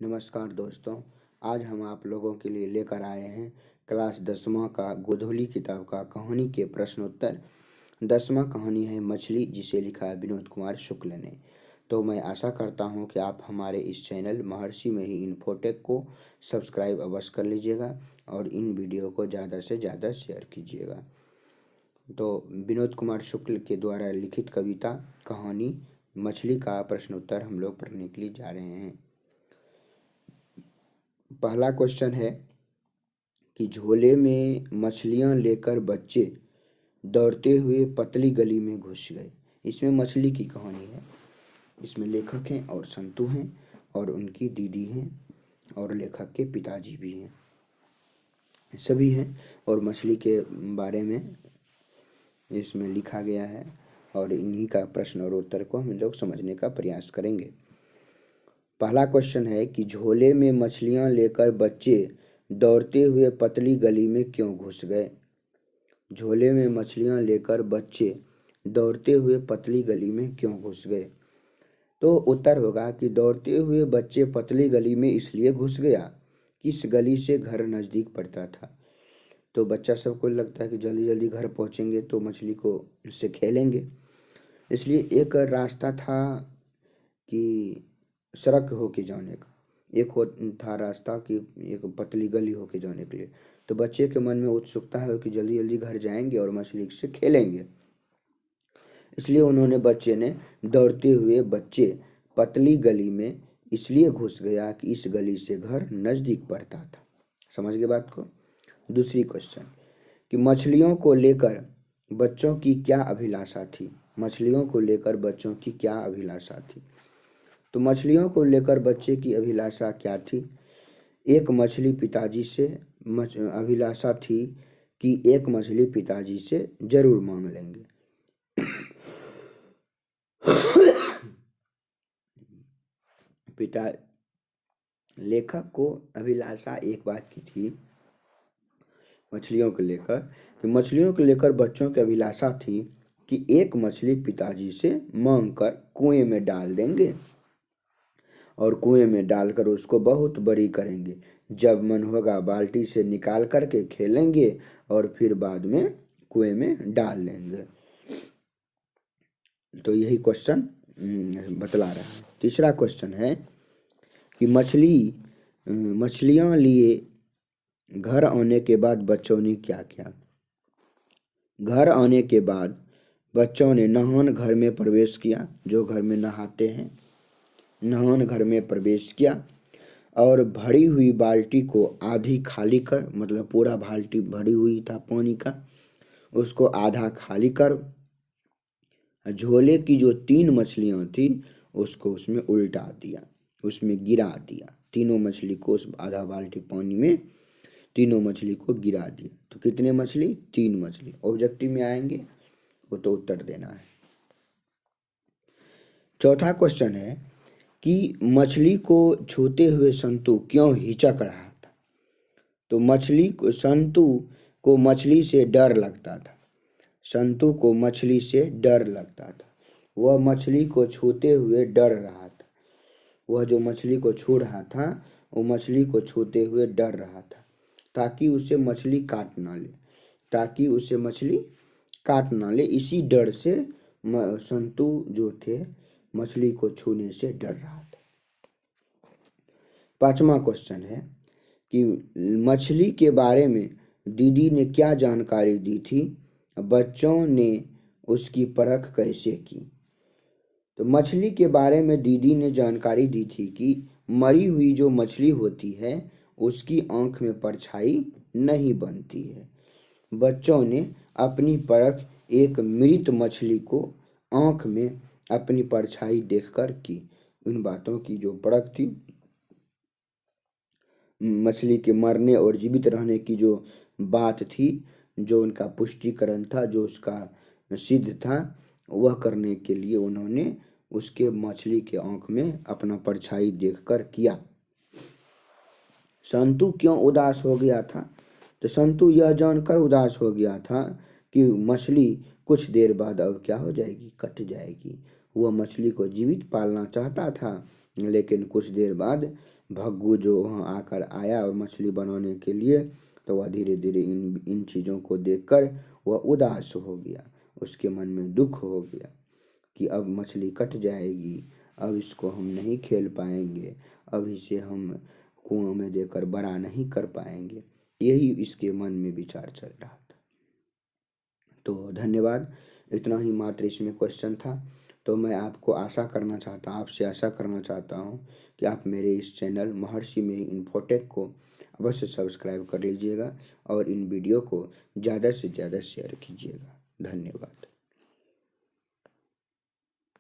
नमस्कार दोस्तों, आज हम आप लोगों के लिए लेकर आए हैं क्लास 10वां का गोधूली किताब का कहानी के प्रश्नोत्तर। 10वां कहानी है मछली, जिसे लिखा है विनोद कुमार शुक्ल ने। तो मैं आशा करता हूं कि आप हमारे इस चैनल महर्षि में ही इन्फोटेक को सब्सक्राइब अवश्य कर लीजिएगा और इन वीडियो को ज़्यादा से ज़्यादा शेयर कीजिएगा। तो विनोद कुमार शुक्ल के द्वारा लिखित कविता कहानी मछली का प्रश्नोत्तर हम लोग पढ़ने के लिए जा रहे हैं। पहला क्वेश्चन है कि झोले में मछलियां लेकर बच्चे दौड़ते हुए पतली गली में घुस गए। इसमें मछली की कहानी है। इसमें लेखक हैं और संतू हैं और उनकी दीदी हैं और लेखक के पिताजी भी हैं, सभी हैं और मछली के बारे में इसमें लिखा गया है और इन्हीं का प्रश्न और उत्तर को हम लोग समझने का प्रयास करेंगे। पहला क्वेश्चन है कि झोले में मछलियां लेकर बच्चे दौड़ते हुए पतली गली में क्यों घुस गए। झोले में मछलियां लेकर बच्चे दौड़ते हुए पतली गली में क्यों घुस गए। तो उत्तर होगा कि दौड़ते हुए बच्चे पतली गली में इसलिए घुस गया कि इस गली से घर नज़दीक पड़ता था। तो बच्चा सबको लगता है कि जल्दी जल्दी घर पहुंचेंगे तो मछली को इससे खेलेंगे, इसलिए एक रास्ता था कि सड़क होके जाने का, एक था रास्ता कि एक पतली गली होके जाने के लिए। तो बच्चे के मन में उत्सुकता है कि जल्दी जल्दी घर जाएंगे और मछली से खेलेंगे, इसलिए उन्होंने बच्चे ने दौड़ते हुए बच्चे पतली गली में इसलिए घुस गया कि इस गली से घर नज़दीक पड़ता था। समझ गए बात को। दूसरी क्वेश्चन कि मछलियों को लेकर बच्चों की क्या अभिलाषा थी। मछलियों को लेकर बच्चों की क्या अभिलाषा थी। तो मछलियों को लेकर बच्चे की अभिलाषा क्या थी। एक मछली पिताजी से अभिलाषा थी कि एक मछली पिताजी से जरूर मांग लेंगे। पिता लेखक को अभिलाषा एक बात की थी मछलियों को लेकर, कि मछलियों को लेकर बच्चों की अभिलाषा थी कि एक मछली पिताजी से मांग कर कुएं में डाल देंगे और कुएं में डालकर उसको बहुत बड़ी करेंगे। जब मन होगा बाल्टी से निकाल करके खेलेंगे और फिर बाद में कुएं में डाल लेंगे। तो यही क्वेश्चन बतला रहा है। तीसरा क्वेश्चन है कि मछलियां लिए घर आने के बाद बच्चों ने क्या किया। घर आने के बाद बच्चों ने नहान घर में प्रवेश किया, जो घर में नहाते हैं, नहान घर में प्रवेश किया और भरी हुई बाल्टी को आधी खाली कर, मतलब पूरा बाल्टी भरी हुई था पानी का, उसको आधा खाली कर झोले की जो 3 मछलियां थी उसको उसमें उल्टा दिया, उसमें गिरा दिया। तीनों मछली को उस आधा बाल्टी पानी में तीनों मछली को गिरा दिया। तो कितने मछली? 3 मछली। ऑब्जेक्टिव में आएंगे वो तो उत्तर देना है। चौथा क्वेश्चन है कि मछली को छूते हुए संतू क्यों हिचक रहा था। तो संतू को मछली से डर लगता था। संतू को मछली से डर लगता था। वह मछली को छूते हुए डर रहा था। वह जो मछली को छू रहा था वो मछली को छूते हुए डर रहा था ताकि उसे मछली काट ना ले। इसी डर से संतू जो थे मछली को छूने से डर रहा था। 5वां क्वेश्चन है कि मछली के बारे में दीदी ने क्या जानकारी दी थी, बच्चों ने उसकी परख कैसे की। तो मछली के बारे में दीदी ने जानकारी दी थी कि मरी हुई जो मछली होती है उसकी आंख में परछाई नहीं बनती है। बच्चों ने अपनी परख एक मृत मछली को आंख में अपनी परछाई देखकर की। उन बातों की जो परख थी, मछली के मरने और जीवित रहने की जो बात थी, जो उनका पुष्टिकरण था, जो उसका सिद्ध था, वह करने के लिए उन्होंने उसके मछली के आंख में अपना परछाई देखकर किया। संतू क्यों उदास हो गया था। तो संतू यह जानकर उदास हो गया था कि मछली कुछ देर बाद अब क्या हो जाएगी, कट जाएगी। वह मछली को जीवित पालना चाहता था, लेकिन कुछ देर बाद भग्गू जो वहाँ आकर आया और मछली बनाने के लिए, तो वह धीरे धीरे इन चीज़ों को देखकर वह उदास हो गया। उसके मन में दुख हो गया कि अब मछली कट जाएगी, अब इसको हम नहीं खेल पाएंगे, अब इसे हम कुआं में देकर बड़ा नहीं कर पाएंगे। यही इसके मन में विचार चल रहा था। तो धन्यवाद, इतना ही मात्र इसमें क्वेश्चन था। तो मैं आपसे आशा करना चाहता हूँ कि आप मेरे इस चैनल महर्षि में इन्फोटेक को अवश्य सब्सक्राइब कर लीजिएगा और इन वीडियो को ज़्यादा से ज़्यादा शेयर कीजिएगा। धन्यवाद।